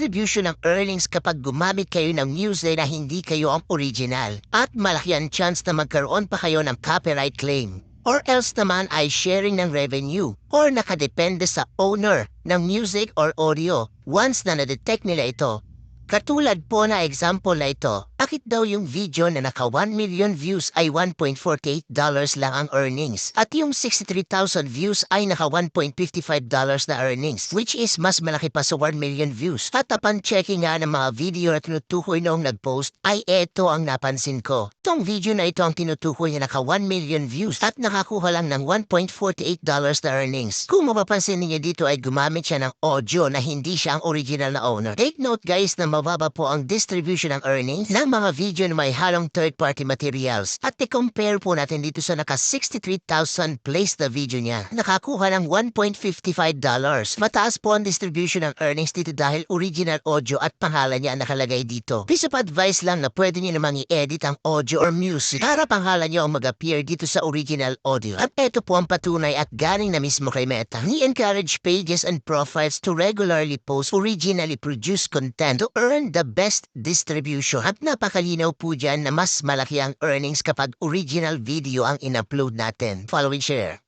Distribution ng earnings kapag gumamit kayo ng music na hindi kayo ang original at malaki ang chance na magkaroon pa kayo ng copyright claim. Or else naman ay sharing ng revenue or nakadepende sa owner ng music or audio once na na-detect nila ito. Katulad po na example na ito, bakit daw yung video na naka 1 million views ay $1.48 lang ang earnings at yung 63,000 views ay naka $1.55 na earnings which is mas malaki pa sa 1 million views. At upon checking nga ng mga video na tinutukoy noong nag-post ay eto ang napansin ko. Itong video na ito ang tinutukoy na naka 1 million views at nakakuha lang ng $1.48 na earnings. Kung mapapansin niyo dito ay gumamit siya ng audio na hindi siya ang original na owner. Take note guys na mababa po ang distribution ng earnings ng mga video na may halong third-party materials. At i-compare po natin dito sa naka 63,000 plays na video niya. Nakakuha ng $1.55. Mataas po ang distribution ng earnings dito dahil original audio at pangalan niya ang nakalagay dito. Piece of advice lang na pwede niyo namang i-edit ang audio or music para pangalan niyo ang mag-appear dito sa original audio. At ito po ang patunay at galing na mismo kay Meta. Ni-encourage pages and profiles to regularly post originally produced content to earn the best distribution. At napakalinaw po dyan na mas malaki ang earnings kapag original video ang in-upload natin. Follow and share.